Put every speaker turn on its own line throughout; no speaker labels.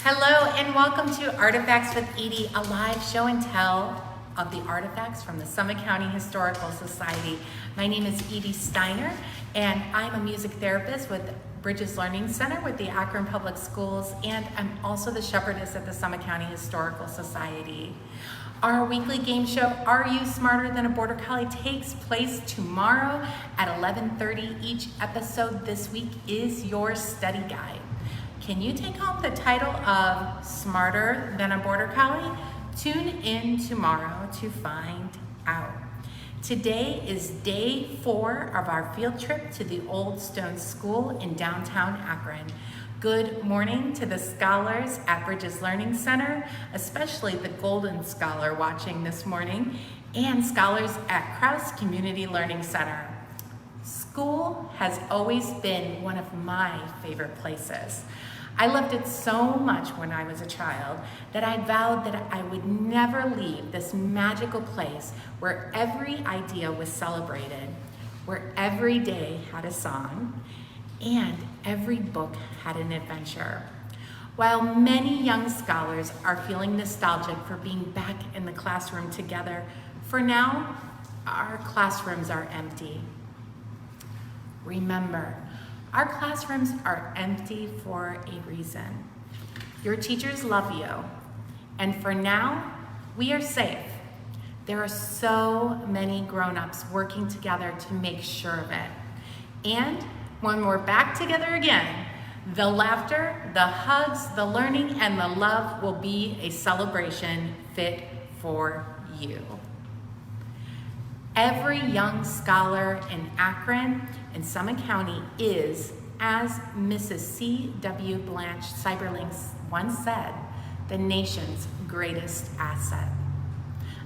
Hello and welcome to Artifacts with Edie, a live show and tell of the artifacts from the Summit County Historical Society. My name is Edie Steiner and I'm a music therapist with Bridges Learning Center with the Akron Public Schools, and I'm also the shepherdess at the Summit County Historical Society. Our weekly game show, Are You Smarter Than a Border Collie, takes place tomorrow at 11:30. Each episode this week is your study guide. Can you take home the title of Smarter Than a Border Collie? Tune in tomorrow to find out. Today is day 4 of our field trip to the Old Stone School in downtown Akron. Good morning to the scholars at Bridges Learning Center, especially the Golden Scholar watching this morning, and scholars at Krause Community Learning Center. School has always been one of my favorite places. I loved it so much when I was a child that I vowed that I would never leave this magical place where every idea was celebrated, where every day had a song, and every book had an adventure. While many young scholars are feeling nostalgic for being back in the classroom together, for now, our classrooms are empty. Remember, our classrooms are empty for a reason. Your teachers love you, and for now, we are safe. There are so many grown-ups working together to make sure of it. And when we're back together again, the laughter, the hugs, the learning, and the love will be a celebration fit for you. Every young scholar in Akron and Summit County is, as Mrs. C.W. Blanche Cyberlinks once said, the nation's greatest asset.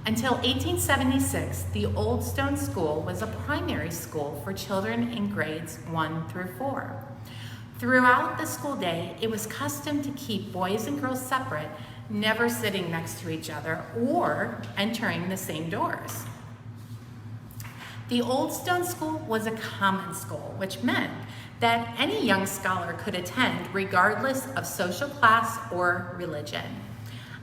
Until 1876, the Old Stone School was a primary school for children in grades 1 through 4. Throughout the school day, it was custom to keep boys and girls separate, never sitting next to each other or entering the same doors. The Old Stone School was a common school, which meant that any young scholar could attend regardless of social class or religion.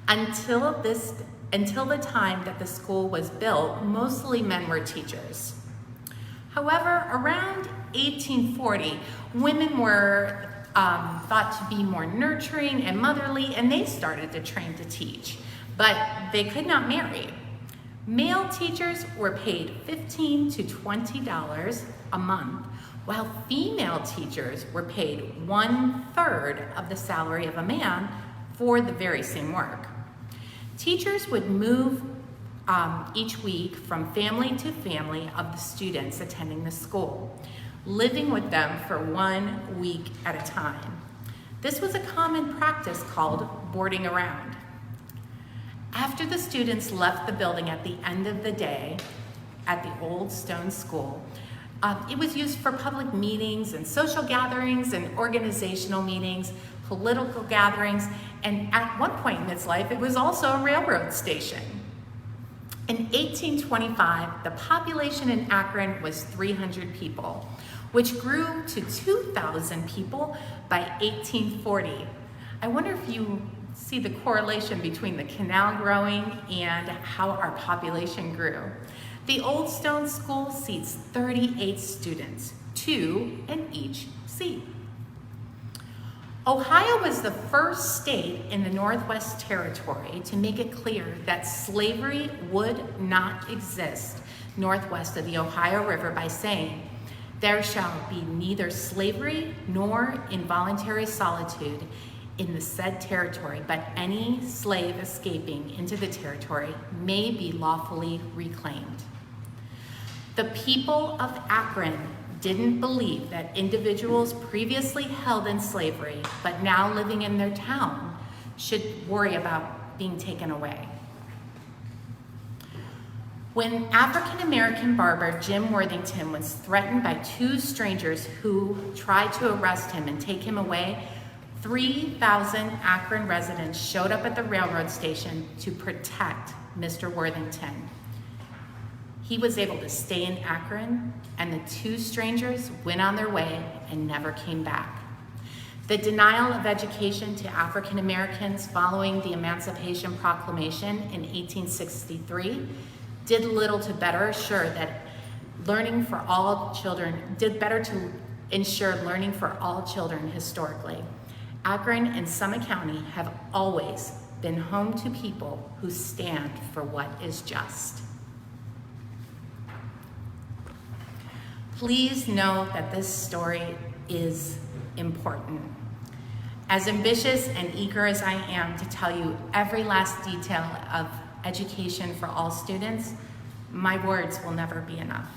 Until the time that the school was built, mostly men were teachers. However, around 1840, women were thought to be more nurturing and motherly, and they started to train to teach, but they could not marry. Male teachers were paid $15 to $20 a month, while female teachers were paid 1/3 of the salary of a man for the very same work. Teachers would move each week from family to family of the students attending the school, living with them for 1 week at a time. This was a common practice called boarding around. After the students left the building at the end of the day at the Old Stone School, it was used for public meetings and social gatherings and organizational meetings, political gatherings, and at one point in its life, it was also a railroad station. In 1825, the population in Akron was 300 people, which grew to 2,000 people by 1840. I wonder if you see the correlation between the canal growing and how our population grew. The Old Stone School seats 38 students, 2 in each seat. Ohio was the first state in the Northwest Territory to make it clear that slavery would not exist northwest of the Ohio River by saying, "There shall be neither slavery nor involuntary solitude in the said territory, but any slave escaping into the territory may be lawfully reclaimed." The people of Akron didn't believe that individuals previously held in slavery, but now living in their town, should worry about being taken away. When African-American barber Jim Worthington was threatened by 2 strangers who tried to arrest him and take him away, 3,000 Akron residents showed up at the railroad station to protect Mr. Worthington. He was able to stay in Akron, and the 2 strangers went on their way and never came back. The denial of education to African Americans following the Emancipation Proclamation in 1863 did little to better assure that learning for all children, did better to ensure learning for all children historically. Akron and Summit County have always been home to people who stand for what is just. Please know that this story is important. As ambitious and eager as I am to tell you every last detail of education for all students, my words will never be enough.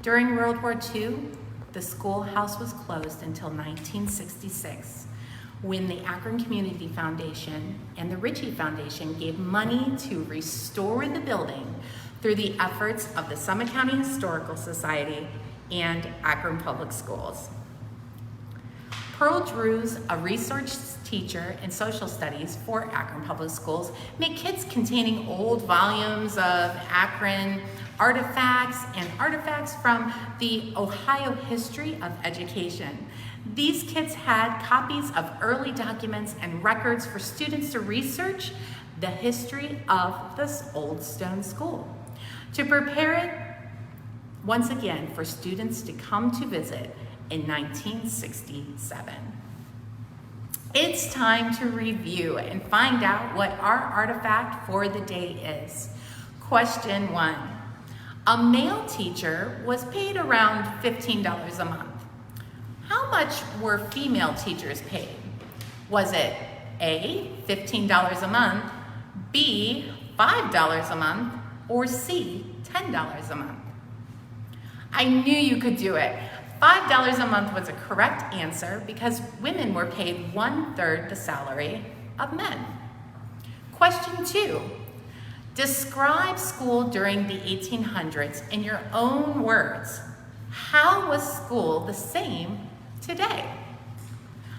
During World War II, the schoolhouse was closed until 1966, when the Akron Community Foundation and the Ritchie Foundation gave money to restore the building through the efforts of the Summit County Historical Society and Akron Public Schools. Pearl Drews, a research teacher in social studies for Akron Public Schools, made kits containing old volumes of Akron artifacts and artifacts from the Ohio history of education. These kits had copies of early documents and records for students to research the history of this old stone school, to prepare it once again for students to come to visit in 1967. It's time to review and find out what our artifact for the day is. Question 1. A male teacher was paid around $15 a month. How much were female teachers paid? Was it A, $15 a month, B, $5 a month, or C, $10 a month? I knew you could do it. $5 a month was a correct answer because women were paid 1/3 the salary of men. Question 2. Describe school during the 1800s in your own words. How was school the same today?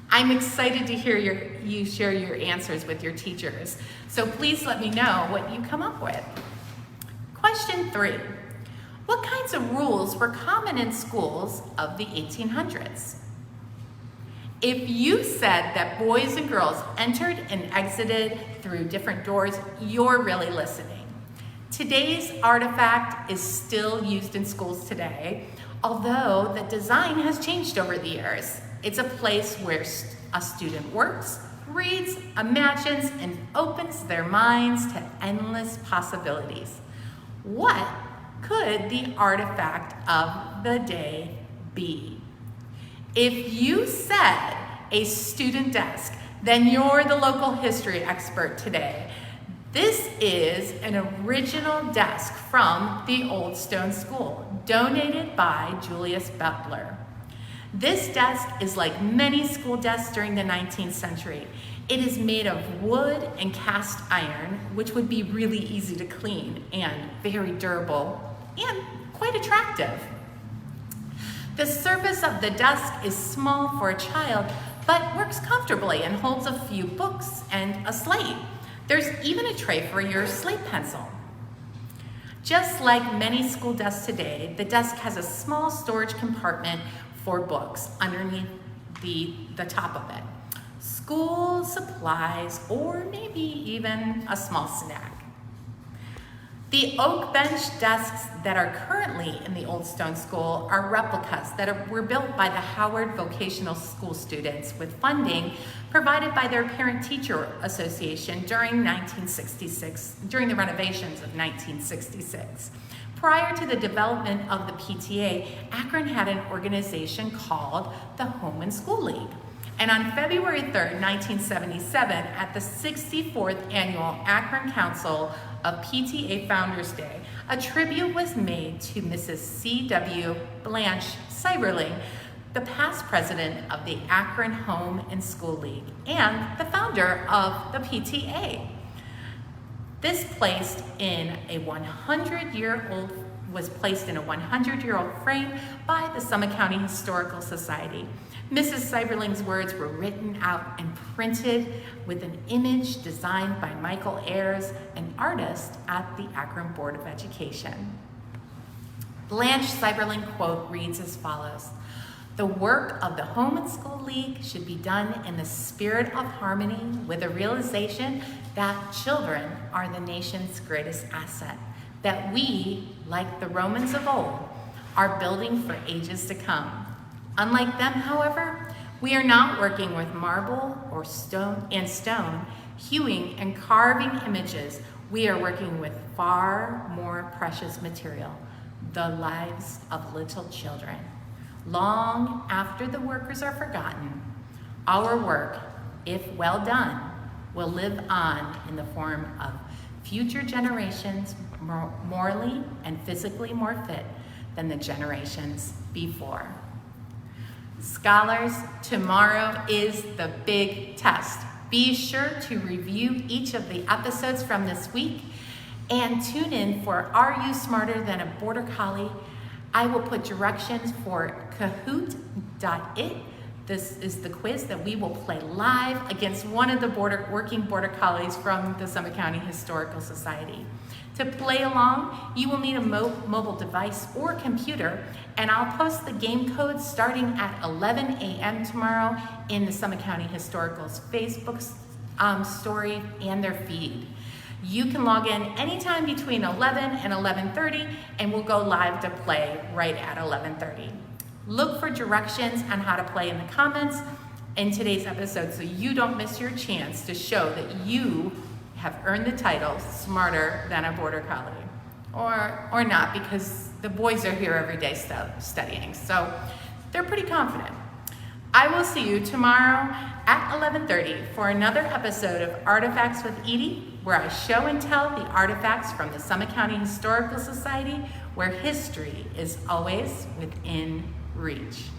I'm excited to hear you share your answers with your teachers, so please let me know what you come up with. Question 3. What kinds of rules were common in schools of the 1800s? If you said that boys and girls entered and exited through different doors, you're really listening. Today's artifact is still used in schools today, although the design has changed over the years. It's a place where a student works, reads, imagines, and opens their minds to endless possibilities. What could the artifact of the day be? If you said a student desk, then you're the local history expert today. This is an original desk from the Old Stone School, donated by Julius Butler. This desk is like many school desks during the 19th century. It is made of wood and cast iron, which would be really easy to clean and very durable and quite attractive. The surface of the desk is small for a child, but works comfortably and holds a few books and a slate. There's even a tray for your slate pencil. Just like many school desks today, the desk has a small storage compartment for books underneath the top of it. School supplies, or maybe even a small snack. The oak bench desks that are currently in the Old Stone School are replicas that were built by the Howard Vocational School students with funding provided by their Parent-Teacher Association during the renovations of 1966. Prior to the development of the PTA, Akron had an organization called the Home and School League. And on February 3rd, 1977, at the 64th Annual Akron Council of PTA Founders Day, a tribute was made to Mrs. C.W. Blanche Cyberling, the past president of the Akron Home and School League and the founder of the PTA. This placed in a 100-year-old was placed in a 100-year-old frame by the Summit County Historical Society. Mrs. Seiberling's words were written out and printed with an image designed by Michael Ayers, an artist at the Akron Board of Education. Blanche Seiberling quote reads as follows: "The work of the Home and School League should be done in the spirit of harmony with a realization that children are the nation's greatest asset, that we, like the Romans of old, are building for ages to come. Unlike them, however, we are not working with marble or stone, hewing and carving images. We are working with far more precious material, the lives of little children. Long after the workers are forgotten, our work, if well done, will live on in the form of future generations morally and physically more fit than the generations before." Scholars, tomorrow is the big test. Be sure to review each of the episodes from this week and tune in for Are You Smarter Than a Border Collie? I will put directions for Kahoot.it. This is the quiz that we will play live against one of the working border collies from the Summit County Historical Society. To play along, you will need a mobile device or computer, and I'll post the game code starting at 11 a.m. tomorrow in the Summit County Historical's Facebook story and their feed. You can log in anytime between 11 and 11:30, and we'll go live to play right at 11:30. Look for directions on how to play in the comments in today's episode so you don't miss your chance to show that you have earned the title Smarter Than a Border Collie. Or not, because the boys are here every day studying, so they're pretty confident. I will see you tomorrow at 11:30 for another episode of Artifacts with Edie, where I show and tell the artifacts from the Summit County Historical Society, where history is always within reach.